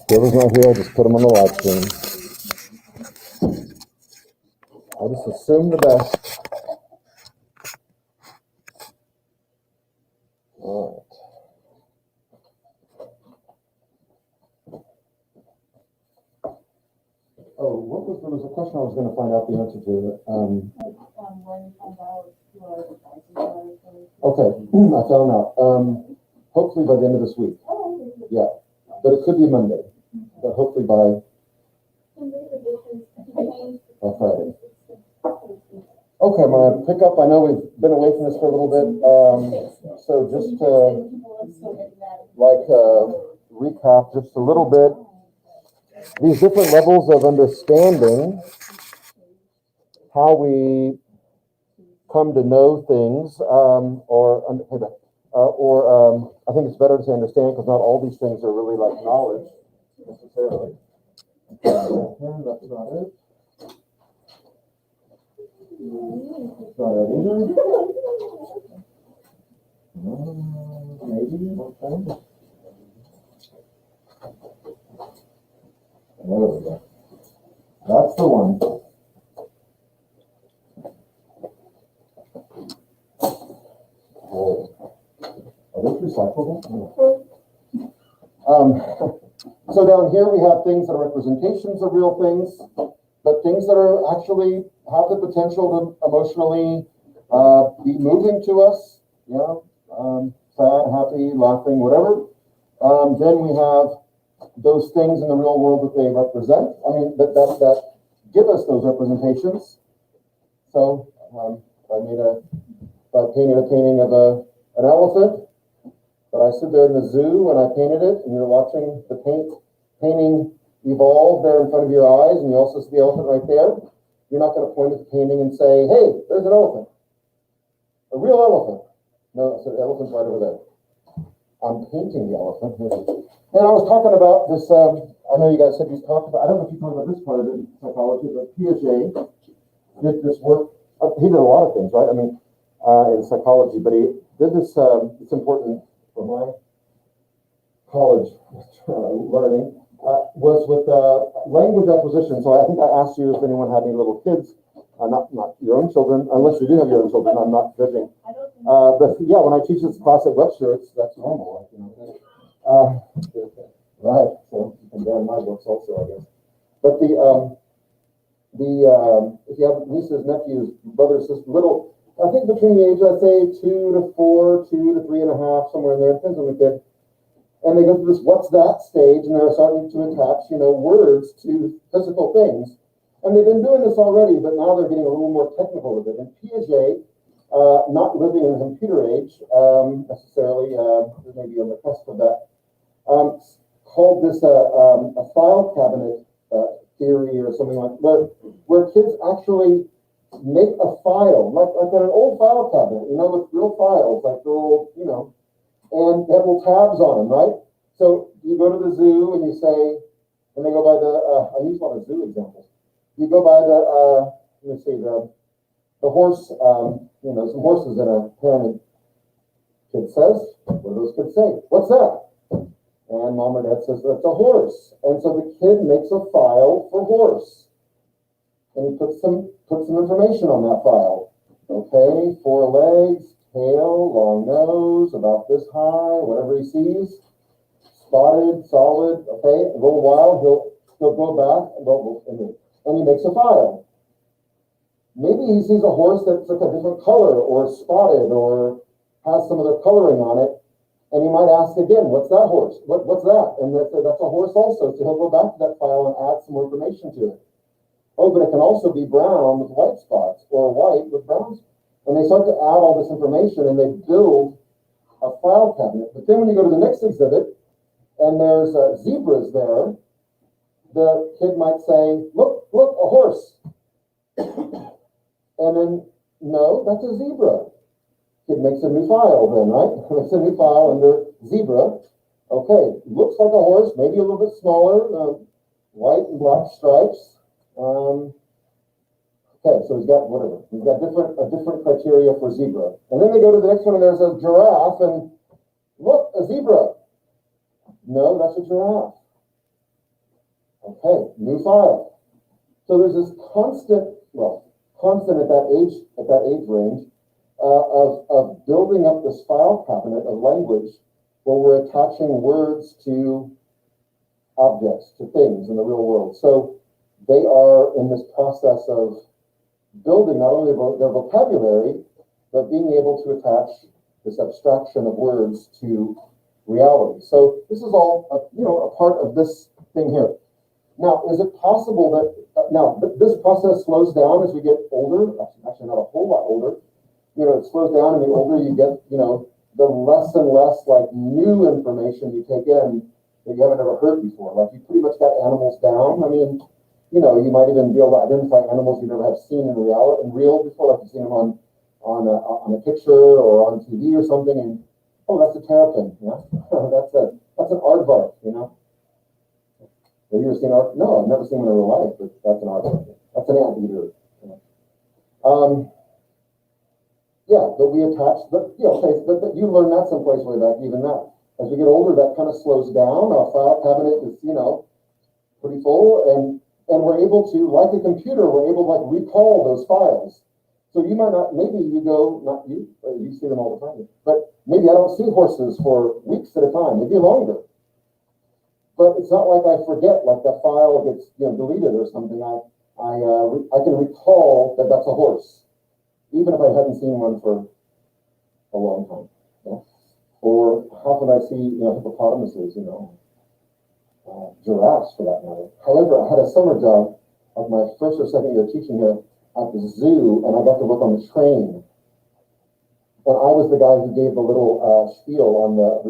Whoever's not here, I'll just put them on the live stream. I'll just assume the best. All right. Oh, there was a question I was going to find out the answer to. When you find out who our advisors are. Okay, I found out. Hopefully by the end of this week. Yeah, but it could be Monday. But hopefully by Friday. Okay, I'm going to pick up. I know we've been away from this for a little bit. So just to recap just a little bit. These different levels of understanding how we come to know things, I think it's better to say understand because not all these things are really like knowledge necessarily. That's not it. That's not it either. Maybe. Okay. There we go. That's the one. Are those recyclable? So down here we have things that are representations of real things, but things that are actually have the potential to emotionally be moving to us, sad, happy, laughing, whatever. Then we have those things in the real world that they represent. That give us those representations. So I painted a painting of an elephant, but I stood there in the zoo and I painted it, and you're watching the painting evolve there in front of your eyes, and you also see the elephant right there. You're not going to point at the painting and say, hey, there's an elephant. A real elephant. No, so the elephant's right over there. I'm painting the elephant. And I was talking about this, I know you guys said you talked about, I don't know if you talked about this part of it in psychology, but Piaget did this work. He did a lot of things, right? In psychology, but he did this, it's important for my college learning, was with language acquisition. So I think I asked you if anyone had any little kids, not your own children, unless you do have your own children, I'm not judging. But yeah, when I teach this class at Webster, that's normal. Right, so you can ban my books also, I guess. But if you have nieces, nephews, brothers, sisters, little, I think between the age, I'd say 2 to 4, 2 to 3.5, somewhere in there, depends on the kid. And they go through this what's that stage, and they're starting to attach, words to physical things. And they've been doing this already, but now they're getting a little more technical with it. And Piaget, not living in the computer age necessarily, maybe on the cusp of that, called this a file cabinet theory or something like that, where kids actually make a file, like on an old file cabinet, with real files, like little, and they have little tabs on them, right? So you go to the zoo and you say, and they go by I use one of the zoo examples. You go by the horse, some horses in a pen. Kid says, what do those kids say? What's that? And mom or dad says, that's a horse. And so the kid makes a file for horse. And he puts some information on that file. Okay, 4 legs, tail, long nose, about this high, whatever he sees. Spotted, solid, okay. A little while, he'll go back and he makes a file. Maybe he sees a horse that's like a different color or spotted or has some other coloring on it. And he might ask again, what's that horse? What's that? And that's a horse also. So he'll go back to that file and add some more information to it. Oh, but it can also be brown with white spots or white with brown spots. And they start to add all this information and they build a file cabinet. But then when you go to the next exhibit and there's zebras there, the kid might say, look, a horse. And then, no, that's a zebra. Kid makes a new file then, right? Makes a new file under zebra. Okay, looks like a horse, maybe a little bit smaller, white and black stripes. Okay, so he's got whatever. He's got different criteria for zebra. And then they go to the next one and there's a giraffe and look, a zebra. No, that's a giraffe. Okay, new file. So there's this constant at that age range, of building up this file cabinet of language where we're attaching words to objects, to things in the real world. So they are in this process of building not only their vocabulary, but being able to attach this abstraction of words to reality. So this is all, a part of this thing here. Now, is it possible that, this process slows down as we get older? Actually, not a whole lot older. It slows down, and the older you get, the less and less like new information you take in that you haven't ever heard before. Like you pretty much got animals down. I mean, you might even be able to identify animals you never have seen in real before, like you've seen them on a picture or on TV or something, and oh, that's a terrapin, that's an aardvark, Have you ever seen art? No, I've never seen one in real life, but that's an aardvark. That's an anteater. But we attach, but you learn that someplace way back, even that. As we get older, that kind of slows down. Our file cabinet is, pretty full, and we're able to, like a computer, we're able to like recall those files. So you might not, maybe you go, not you, you see them all the time, but maybe I don't see horses for weeks at a time, maybe longer. But it's not like I forget, like the file gets deleted or something. I can recall that that's a horse, even if I hadn't seen one for a long time. Or how can I see hippopotamuses, giraffes for that matter. However, I had a summer job, like my first or second year teaching here at the zoo, and I got to work on the train. And I was the guy who gave the little spiel on the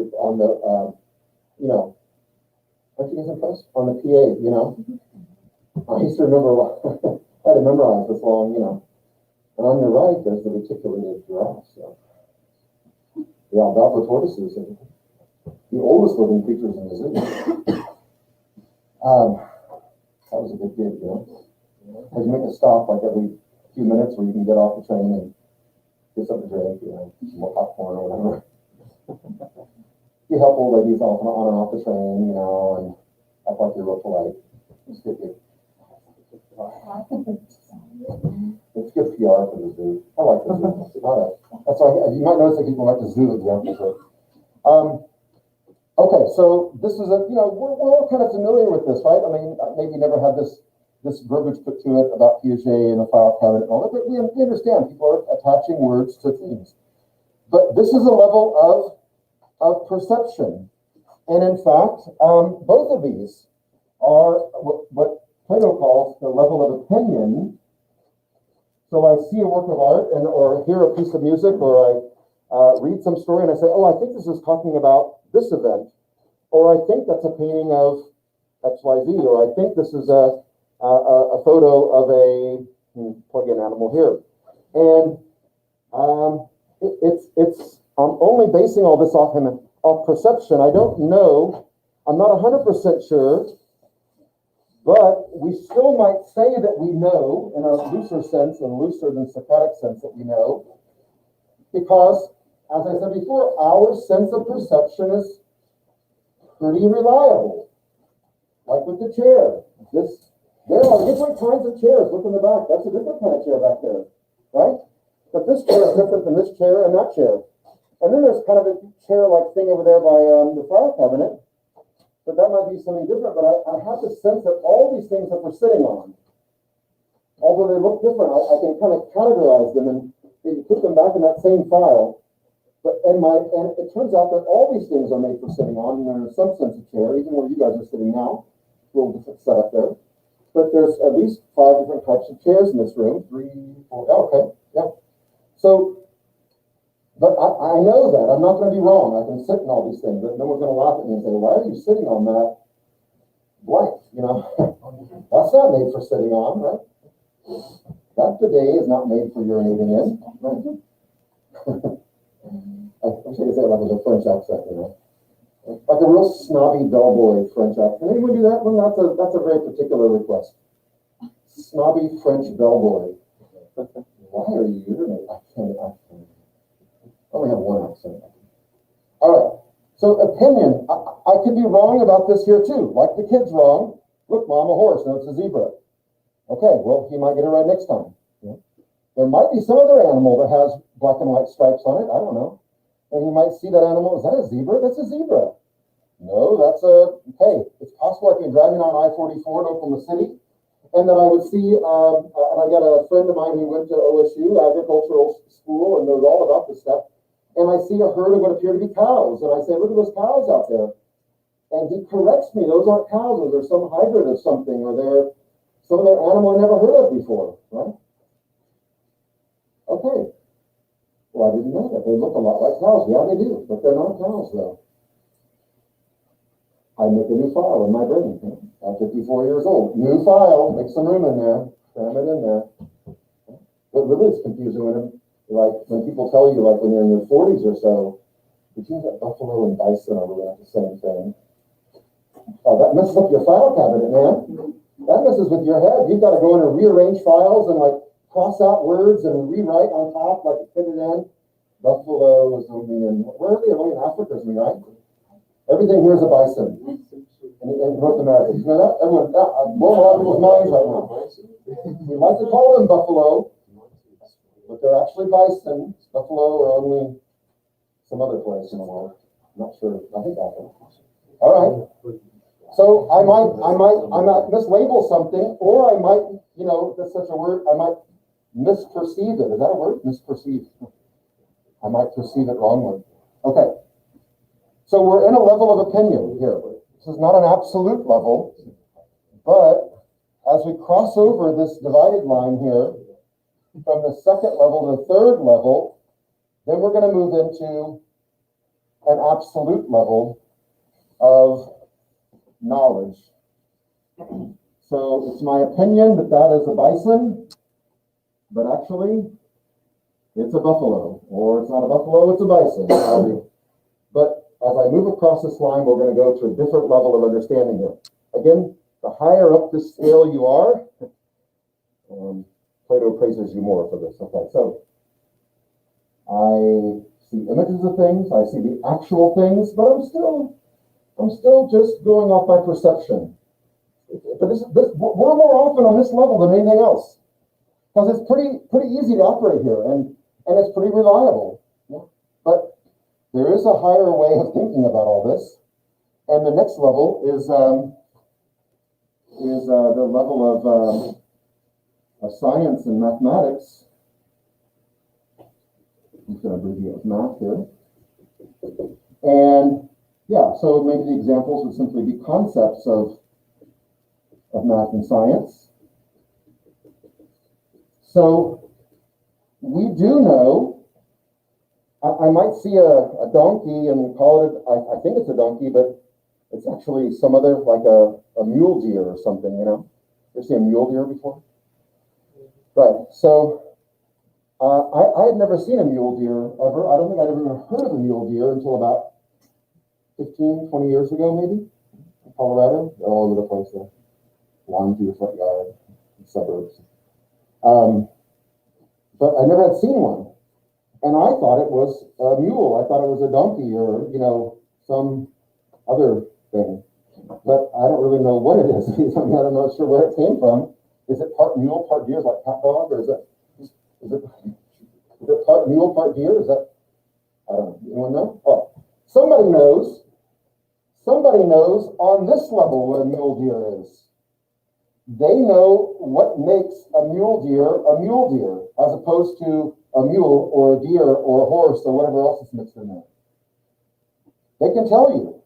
aren't you guys impressed? On the PA, I used to remember, I had to memorize this long, And on your right, there's the reticulated giraffe. So. The alfalfa tortoises are the oldest living creatures in the zoo. That was a good gig, Had to make a stop like every few minutes where you can get off the train and get something to drink, some more popcorn or whatever. You help old ladies on and off the train, and act like you're real polite. It's good. It's good PR for the zoo. I like the zoo. That's why you might notice that people like the zoo examples. Okay, so this is we're all kind of familiar with this, right? I mean, maybe you never had this verbiage put to it about Piaget and the file cabinet and all that, but we understand people are attaching words to things. But this is a level of perception. And in fact, both of these are what Plato calls the level of opinion. So I see a work of art or hear a piece of music, or I read some story and I say, oh, I think this is talking about this event, or I think that's a painting of XYZ, or I think this is a photo of a plug-in animal here. And I'm only basing all this off perception. I don't know. I'm not 100% sure, but we still might say that we know in a looser sense, and looser than Socratic sense that we know, because, as I said before, our sense of perception is pretty reliable. Like with the chair. There are different kinds of chairs. Look in the back. That's a different kind of chair back there, right? But this chair is different than this chair and that chair. And then there's kind of a chair-like thing over there by the file cabinet. But that might be something different. But I have the sense that all these things that we're sitting on, although they look different, I can kind of categorize them and put them back in that same file. And it turns out that all these things are made for sitting on, and they're in some sense a chair, even where you guys are sitting now. A little different setup there. But there's at least 5 different types of chairs in this room. 3, 4, okay, yeah. So, but I know that. I'm not going to be wrong. I can sit in all these things, but no one's going to laugh at me and say, why are you sitting on that blank? That's not made for sitting on, right? That bidet is not made for urinating in. Right? I wish I could say it like with a French accent, like a real snobby bellboy French accent. Anyone do that one? That's a very particular request. Snobby French bellboy. Why are you urinating? I only have one accent. All right. So opinion. I could be wrong about this here too. Like the kid's wrong. look, Mom, a horse. No, it's a zebra. Okay, well, he might get it right next time. Yeah. There might be some other animal that has black and white stripes on it. I don't know. And he might see that animal. Is that a zebra? That's a zebra. No, that's a, hey, it's possible I can be driving on I-44 in Oklahoma City, and that I would see, and I got a friend of mine who went to OSU, agricultural school, and knows all about this stuff, and I see a herd of what appear to be cows, and I say, look at those cows out there. And he corrects me, those aren't cows, those are some hybrid of something, or they're some other animal I never heard of before, right? Okay. Well, I didn't know that. They look a lot like cows. Yeah, they do, but they're not cows, though. I make a new file in my brain. I'm 54 years old. New file, make some room in there, cram it in there. What really is confusing when people tell you, like when you're in your 40s or so, did you that buffalo and bison are really not the same thing? Oh, that messes up your file cabinet, man. That messes with your head. You've got to go in and rearrange files and like cross out words and rewrite on top, like fit it in. Buffalo is only in, where are they? Only in Africa, right? Everything here is a bison in North America. You know that? Everyone, I'm blowing a lot of people's minds right now. We like to call them buffalo, but they're actually bison. Buffalo are only some other place in the world. I'm not sure. I think Africa. All right. So I might mislabel something, or I might, that's such a word, I might misperceive it. Is that a word? Misperceive. I might perceive it wrongly. Okay. So we're in a level of opinion here. This is not an absolute level, but as we cross over this divided line here, from the second level to the third level, then we're going to move into an absolute level of knowledge. So it's my opinion that that is a bison, but actually it's a buffalo, or it's not a buffalo, it's a bison. But as I move across this line, we're going to go to a different level of understanding here. Again, the higher up the scale you are, Plato praises you more for this. Okay, so I see images of things, I see the actual things, but I'm still just going off my perception. But we're more often on this level than anything else, because it's pretty easy to operate here, and it's pretty reliable. Yeah? But there is a higher way of thinking about all this, and the next level is the level of science and mathematics. I'm going to abbreviate math here, and yeah, so maybe the examples would simply be concepts of math and science. So we do know. I might see a donkey and call it, I think it's a donkey, but it's actually some other, like a mule deer or something, You seen a mule deer before? Right, so I had never seen a mule deer ever. I don't think I'd ever heard of a mule deer until about 15, 20 years ago, maybe, in Colorado. They're all over the place there. Lawn through your front yard, suburbs. But I never had seen one. And I thought it was a mule. I thought it was a donkey or, some other thing. But I don't really know what it is. I'm not sure where it came from. Is it part mule, part deer? Is like cat dog? Or is it part mule, part deer? Is that, I don't know. Anyone know? Oh, somebody knows. Somebody knows on this level what a mule deer is. They know what makes a mule deer as opposed to a mule or a deer or a horse or whatever else is mixed in there. They can tell you.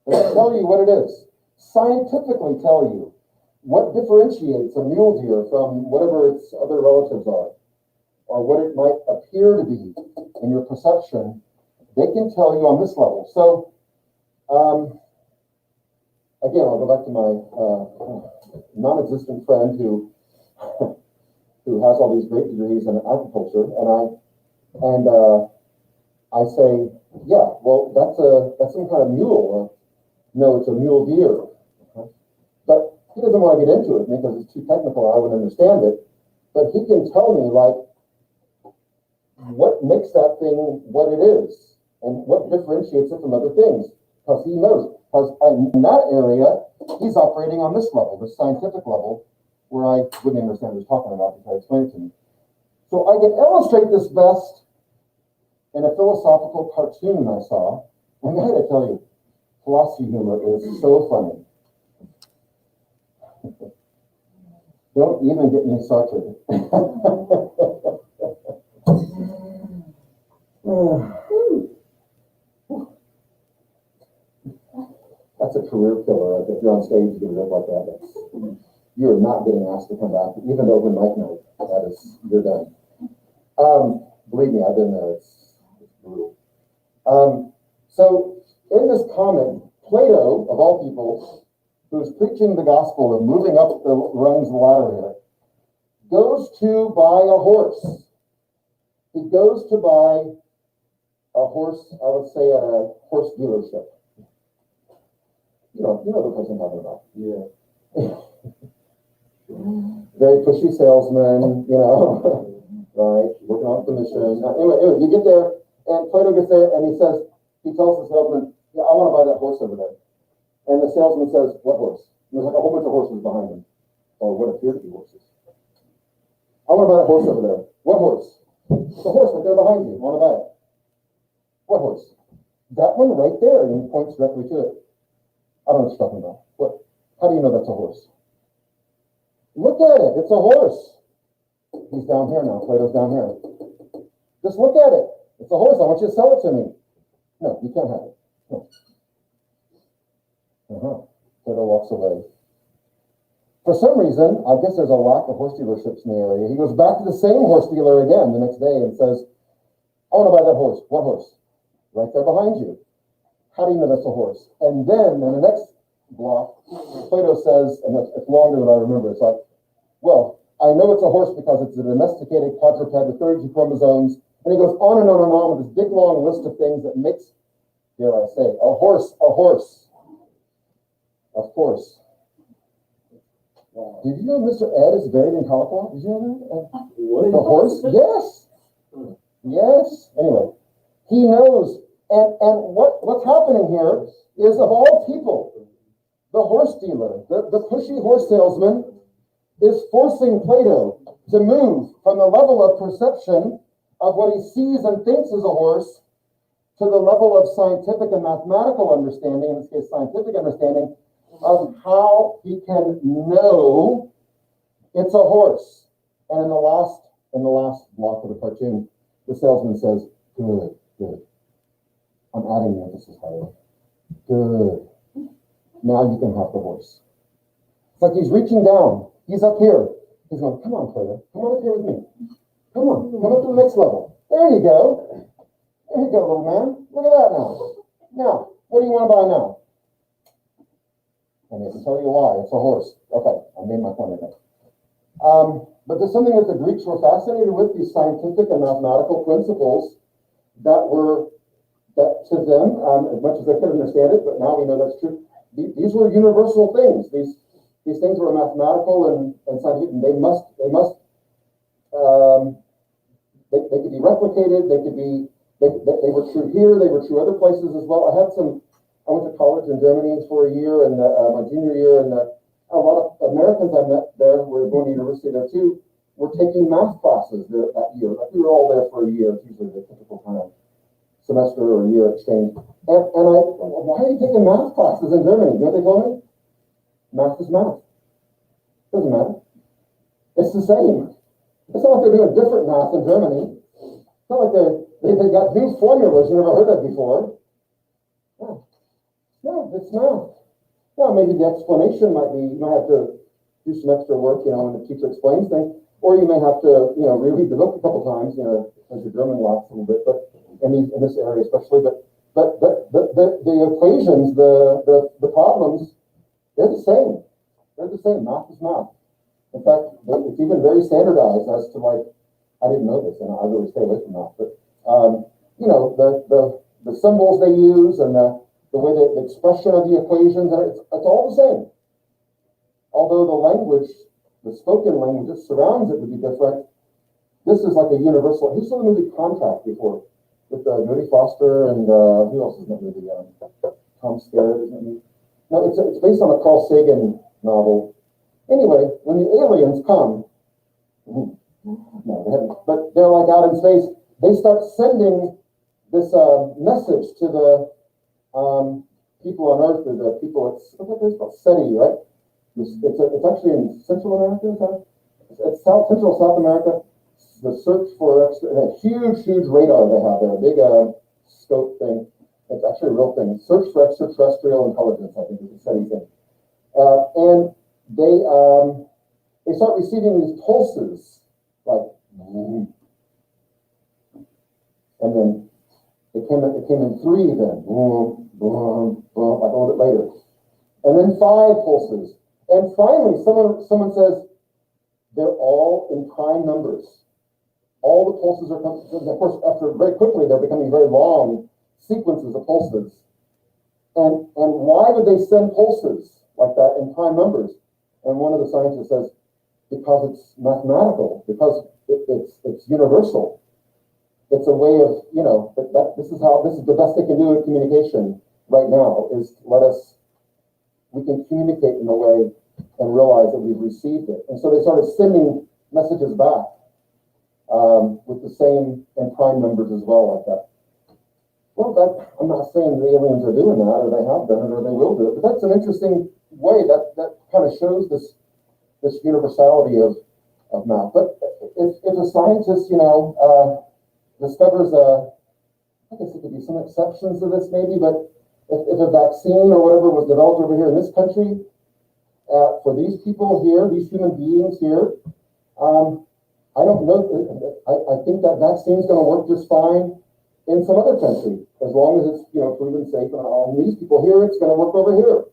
They can tell you what it is. Scientifically tell you what differentiates a mule deer from whatever its other relatives are, or what it might appear to be in your perception. They can tell you on this level. So, again, I'll go back to my non-existent friend who has all these great degrees in agriculture, and I say, yeah, well, that's some kind of mule. No, it's a mule deer. Okay? But he doesn't want to get into it because it's too technical. I wouldn't understand it. But he can tell me, like, what makes that thing what it is and what differentiates it from other things, because he knows. Because in that area, he's operating on this level, the scientific level, where I wouldn't understand what he's talking about because I explained it to me. So I can illustrate this best in a philosophical cartoon I saw. And I gotta tell you, philosophy humor is so funny. Don't even get me started. That's a career killer. If you're on stage giving it like that, you're not getting asked to come back, even overnight night. You're done. Believe me, I've been there. It's brutal. So in this comment, Plato, of all people, who's preaching the gospel and moving up the rungs of the ladder here, goes to buy a horse. He goes to buy a horse, I would say, at a horse dealership. You know the person I'm talking about. Yeah. Very pushy salesman, right? Working on commission. Anyway, you get there, and Plato gets there, and he tells the salesman, "Yeah, I want to buy that horse over there." And the salesman says, "What horse?" And there's like a whole bunch of horses behind him, or what appear to be horses. "I want to buy that horse over there." "What horse?" "The horse right there behind you. I want to buy it." "What horse?" "That one right there," and he points directly to it. "I don't know what you're talking about." "What? How do you know that's a horse?" "Look at it. It's a horse." He's down here now. Plato's down here. "Just look at it. It's a horse. I want you to sell it to me." "No, you can't have it." "No." Plato walks away. For some reason, I guess there's a lack of horse dealerships in the area. He goes back to the same horse dealer again the next day and says, "I want to buy that horse." "What horse?" "Right there behind you." "How do you know that's a horse?" And then in the next block, Plato says, and it's longer than I remember, it's like, "Well, I know it's a horse because it's a domesticated quadruped with 32 chromosomes." And he goes on and on and on with this big long list of things that makes, dare I say, a horse a horse. Of course. Wow. Did you know Mr. Ed is buried in Tahlequah? Did you know that? What? The horse? Yes. Yes. Anyway, he knows. And what's happening here is, of all people, the horse dealer, the pushy horse salesman, is forcing Plato to move from the level of perception of what he sees and thinks is a horse to the level of scientific and mathematical understanding, in this case scientific understanding, of how he can know it's a horse. And in the last block of the cartoon, the salesman says, "Good, good. I'm adding the emphasis higher. Good. Now you can have the horse." It's like he's reaching down. He's up here. He's going, "Come on, Plato. Come on up here with me. Come on. Come up to the next level. There you go. There you go, little man. Look at that now. Now, what do you want to buy now?" And I can tell you why. It's a horse. Okay, I made my point again. But there's something that the Greeks were fascinated with, these scientific and mathematical principles that to them, as much as they could understand it, but now we know that's true. These were universal things. These things were mathematical and scientific, and they could be replicated. They were true here. They were true other places as well. I went to college in Germany for a year, and my junior year, and a lot of Americans I met there who were going to university there too, were taking math classes there that year. Like we were all there for a year. It's usually the typical kind of semester or year exchange. And why are you taking math classes in Germany? You know what they told me? Math is math. Doesn't matter. It's the same. It's not like they're doing different math in Germany. It's not like they got new formulas you never heard of before. No, it's math. Well, maybe the explanation might be, you might have to do some extra work, when the teacher explains things, or you may have to, reread the book a couple times, as your German lacks a little bit, but in this area especially, but the equations, the problems, they're the same. They're the same. Math is math. In fact, it's even very standardized as to I didn't know this, and I really stay away from math, but the symbols they use and the way the expression of the equations, and it's all the same. Although the language, the spoken language that surrounds it would be different, this is like a universal. Who saw the movie Contact before? With Jodie Foster and who else is in that movie? Tom Skerritt, isn't it? No, it's based on a Carl Sagan novel. Anyway, when the aliens come, no, they haven't, but they're like out in space, they start sending this message to the people on Earth, or the people, it's called SETI, right? It's actually in Central America, is that? It's Central South America. The search for a huge radar they have there, a big scope thing. It's actually a real thing. Search for extraterrestrial intelligence, I think is the SETI thing. And they start receiving these pulses, like, and then it came in 3, then boom, boom, boom, like a little bit later, and then 5 pulses, and finally someone says they're all in prime numbers. All the pulses are coming. Of course, after very quickly they're becoming very long sequences of pulses. And why would they send pulses like that in prime numbers? And one of the scientists says, because it's mathematical, because it's universal. It's a way of, this is the best they can do in communication right now, is we can communicate in a way and realize that we've received it. And so they started sending messages back with the same and prime numbers as well, like that. Well, I'm not saying the aliens are doing that, or they have done it, or they will do it, but that's an interesting way that kind of shows this universality of math. But if a scientist, discovers I guess there could be some exceptions to this maybe, but if a vaccine or whatever was developed over here in this country, for these people here, these human beings here, I don't know. I think that vaccine is going to work just fine in some other country, as long as it's proven safe. And all these people here, it's going to work over here.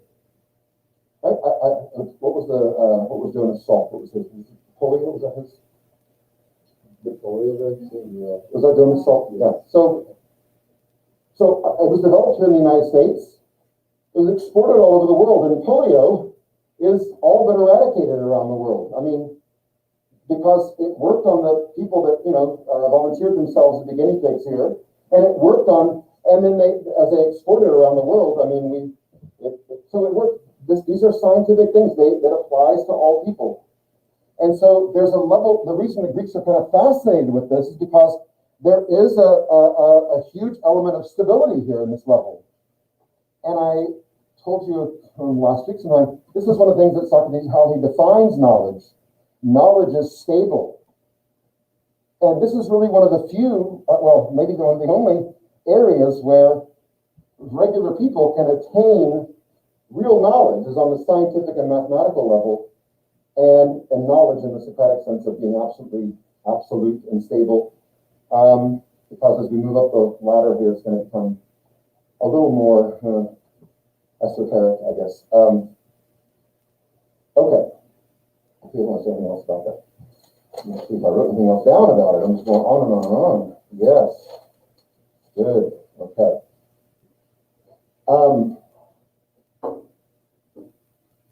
What was Jonas Salk? What was his polio? Was that his? The polio vaccine. Yeah. Was that Jonas Salk? Yeah. So it was developed here in the United States. It was exported all over the world, and polio is all but eradicated around the world. I mean, because it worked on the people that volunteered themselves to be guinea pigs here, and it worked on, and then as they exported it around the world, I mean, so it worked. These are scientific things that applies to all people, and so there's a level. The reason the Greeks are kind of fascinated with this is because there is a huge element of stability here in this level, and I told you from last week sometime, this is one of the things that Socrates, how he defines knowledge. Knowledge is stable. And this is really one of the few, maybe one of the only areas where regular people can attain real knowledge, is on the scientific and mathematical level, and knowledge in the Socratic sense of being absolute and stable. Because as we move up the ladder here, it's going to become a little more esoteric, I guess. Okay. I don't want to say anything else about that. Let's see if I wrote anything else down about it. I'm just going on and on and on. Yes. Good. Okay. All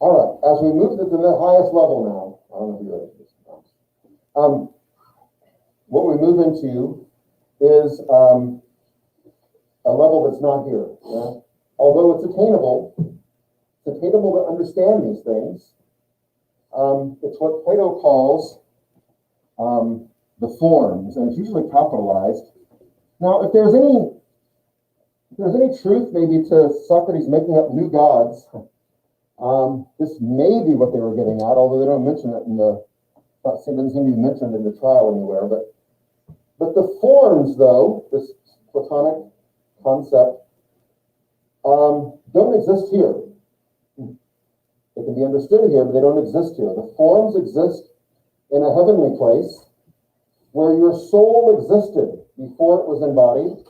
right. As we move to the highest level now, I don't know if you're ready for this. What we move into is a level that's not here. Yeah? Although it's attainable to understand these things. It's what Plato calls the forms, and it's usually capitalized. Now, if there's any truth maybe to Socrates making up new gods, this may be what they were getting at, although they don't mention it doesn't seem to be mentioned in the trial anywhere. But the forms, though, this Platonic concept, don't exist here. They can be understood here, but they don't exist here. The forms exist in a heavenly place where your soul existed before it was embodied,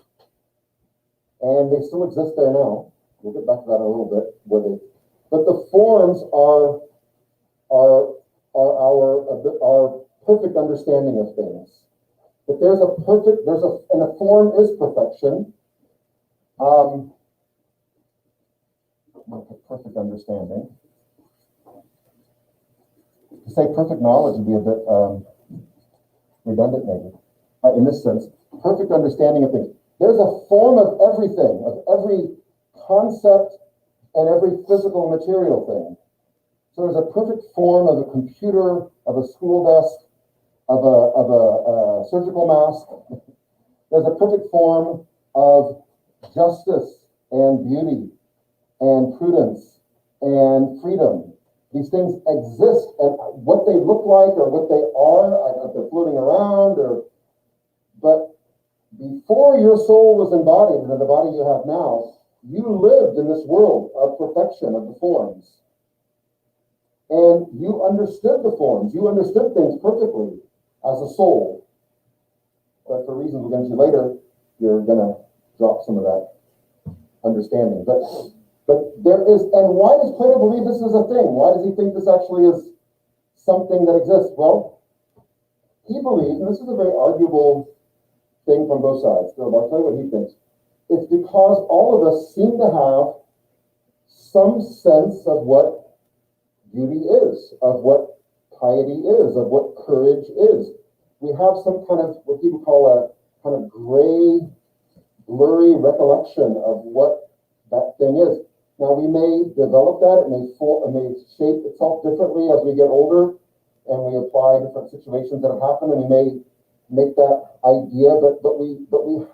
and they still exist there now. We'll get back to that in a little bit. But the forms are our perfect understanding of things. But and a form is perfection. Perfect understanding. To say perfect knowledge would be a bit redundant, maybe, in this sense. Perfect understanding of things. There's a form of everything, of every concept and every physical material thing. So there's a perfect form of a computer, of a school desk, of a surgical mask. There's a perfect form of justice and beauty and prudence and freedom. These things exist, and what they look like or what they are, I don't know if they're floating around, but before your soul was embodied in the body you have now, you lived in this world of perfection of the forms. And you understood the forms. You understood things perfectly as a soul. But for reasons we're going to see later, you're going to drop some of that understanding. But there is, and why does Plato believe this is a thing? Why does he think this actually is something that exists? Well, he believes, and this is a very arguable thing from both sides, so I'll tell you what he thinks. It's because all of us seem to have some sense of what beauty is, of what piety is, of what courage is. We have some kind of what people call a kind of gray, blurry recollection of what that thing is. Now, we may develop that, it may shape itself differently as we get older and we apply different situations that have happened, and we may make that idea, but we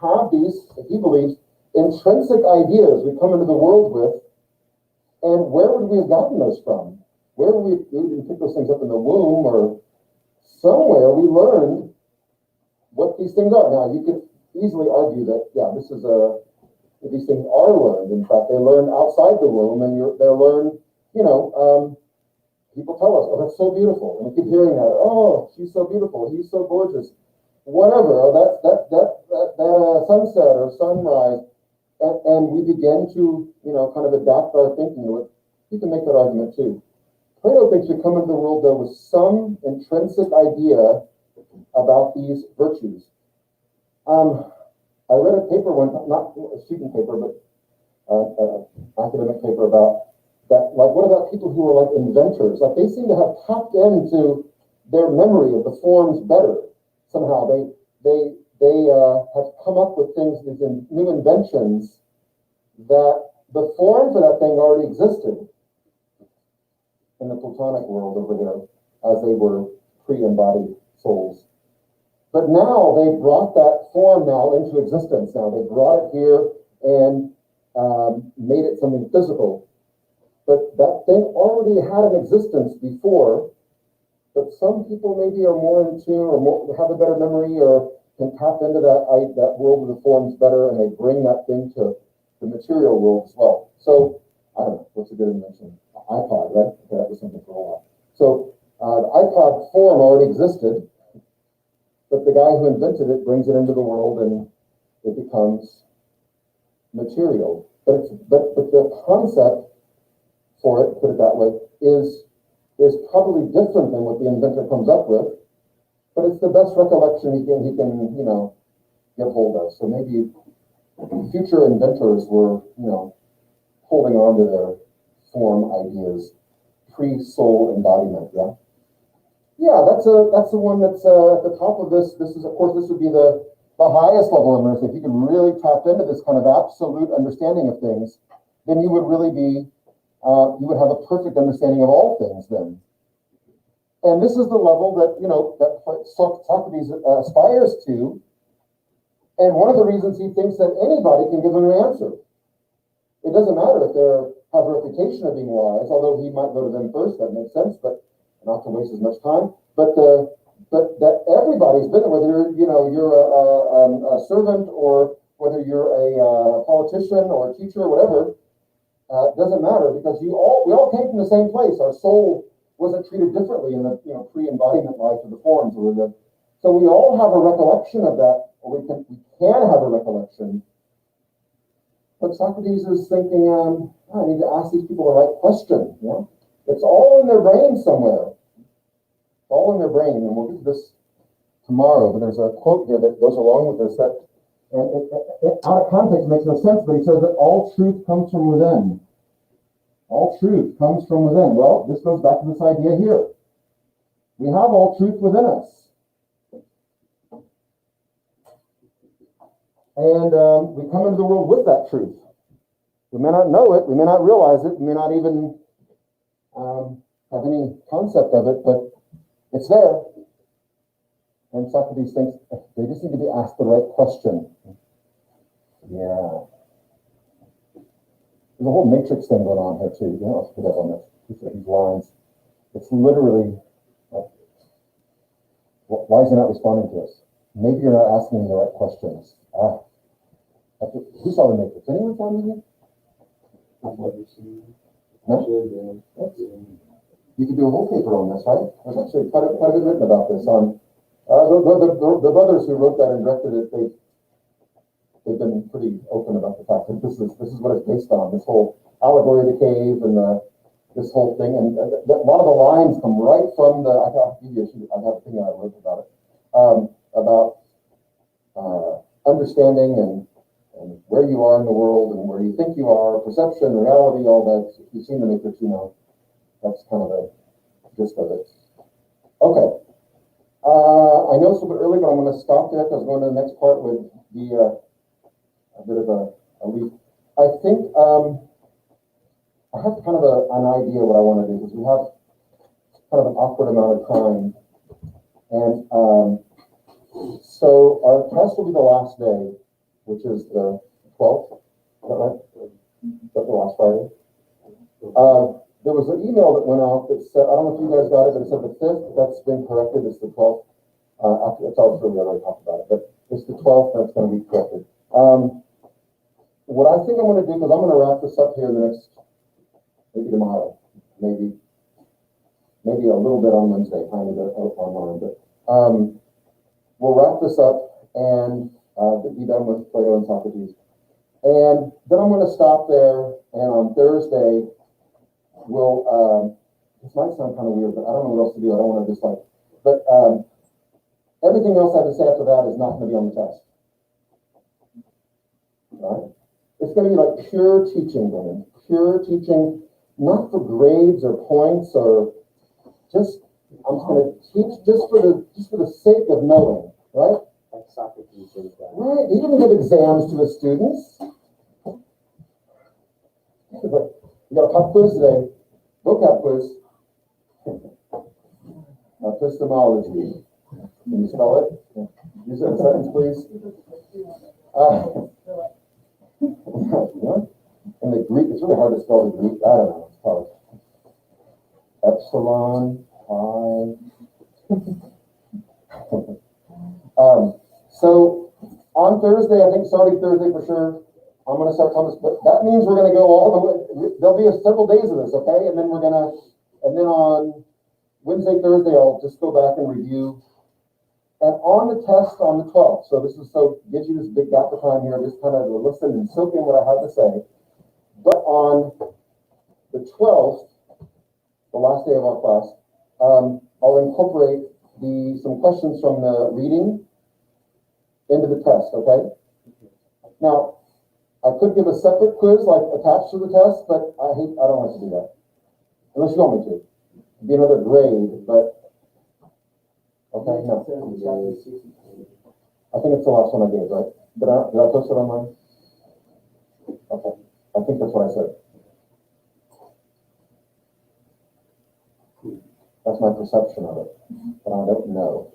have these, he believes, intrinsic ideas we come into the world with, and where would we have gotten those from? Where would we didn't pick those things up in the womb, or somewhere we learned what these things are. Now, you could easily argue that, yeah, these things are learned. In fact, they're learned outside the womb, and they're learned, people tell us, oh, that's so beautiful. And we keep hearing that, oh, she's so beautiful, he's so gorgeous. Whatever, oh, that sunset or sunrise. And we begin to, kind of adapt our thinking to it. You can make that argument too. Plato thinks we come into the world, though, with some intrinsic idea about these virtues. I read a paper not a student paper, but academic paper about that. Like, what about people who are like inventors? Like, they seem to have tapped into their memory of the forms better somehow. They have come up with things, these new inventions, that the form for that thing already existed in the Platonic world over there, as they were pre-embodied souls. But now they brought that form now into existence. Now they brought it here and made it something physical. But that thing already had an existence before. But some people maybe are more in tune, or have a better memory, or can tap into that world of the forms better, and they bring that thing to the material world as well. So I don't know, what's a good invention? iPod, right? Okay, that was something for a while. So the iPod form already existed. But the guy who invented it brings it into the world, and it becomes material. But the concept for it, put it that way, is probably different than what the inventor comes up with. But it's the best recollection he can get hold of. So maybe future inventors were holding on to their form ideas, pre-soul embodiment. Yeah. Yeah, that's the one that's at the top of this. This is, of course, this would be the highest level of immersion. If you can really tap into this kind of absolute understanding of things, then you would really be, you would have a perfect understanding of all things then. And this is the level that, that Socrates aspires to. And one of the reasons he thinks that anybody can give him an answer. It doesn't matter if they have a reputation of being wise, although he might go to them first, that makes sense, but not to waste as much time, but that everybody's been there, whether you're a servant, or whether you're a politician or a teacher or whatever, doesn't matter, because we all came from the same place. Our soul wasn't treated differently in the pre-embodiment life of the forms we lived. So we all have a recollection of that, or we can have a recollection. But Socrates is thinking, I need to ask these people the right question. It's all in their brain somewhere. All in their brain, and we'll get to this tomorrow, but there's a quote here that goes along with this that, and it out of context makes no sense, but he says that all truth comes from within. All truth comes from within. Well, this goes back to this idea here. We have all truth within us. And we come into the world with that truth. We may not know it, we may not realize it, we may not even have any concept of it, but it's there. And Socrates thinks they just need to be asked the right question. Yeah. There's a whole matrix thing going on here too. You don't have to put up on these lines. It's literally, why is he not responding to us? Maybe you're not asking the right questions. Who saw the matrix? Anyone saw it? No? You could do a whole paper on this, right? There's actually quite a bit written about this. The brothers who wrote that and directed it, they've been pretty open about the fact that this is what it's based on. This whole allegory of the cave and this whole thing, and a lot of the lines come right from the. I have a thing I wrote about it, about understanding and where you are in the world and where you think you are, perception, reality, all that. If you've seen the Matrix, you know that's kind of the gist of it. Okay. I know it's a bit early, but I'm going to stop there because going to the next part would be a bit of a leap. I think I have kind of an idea what I want to do because we have kind of an awkward amount of time. And so our test will be the last day, which is the 12th. Is that right? Is that the last Friday? There was an email that went out that said, I don't know if you guys got it, but it said the 5th. That's been corrected. It's the 12th. It's all really already talked about it, but it's the 12th. That's going to be corrected. What I think I'm going to do, because I'm going to wrap this up here in the next, maybe tomorrow, maybe a little bit on Wednesday, kind of online, but we'll wrap this up and be done with Plato and Socrates. And then I'm going to stop there, and on Thursday, this might sound kind of weird, but I don't know what else to do. I don't want to just but everything else I have to say after that is not going to be on the test. Right? It's going to be like pure teaching, then. Pure teaching, not for grades or points or just, I'm just going to teach just for the sake of knowing, right? Like Socrates did that. Right. He didn't give exams to his students. We got a pop quiz today. Vocab quiz. Epistemology. Can you spell it? Use it in a sentence, please. And the Greek, it's really hard to spell the Greek. I don't know. It's hard. Epsilon, pi. So on Thursday, I think starting Thursday for sure, I'm going to start telling this, but that means we're going to go all the way. There'll be several days of this, okay? And then and then on Wednesday, Thursday, I'll just go back and review. And on the test on the 12th, so gives you this big gap of time here, just kind of listen and soak in what I have to say. But on the 12th, the last day of our class, I'll incorporate some questions from the reading into the test, okay? Now, I could give a separate quiz like attached to the test, but I don't like to do that. Unless you want me to. It'd be another grade, but okay, no. I think it's the last one I gave, right? Did I post it online? Okay. I think that's what I said. That's my perception of it, but I don't know.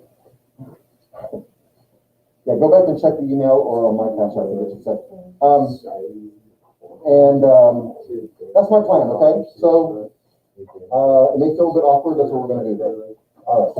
Yeah, go back and check the email or on my cash app, what you said. That's my plan, okay? So, it may feel a bit awkward, that's what we're going to do there. All right.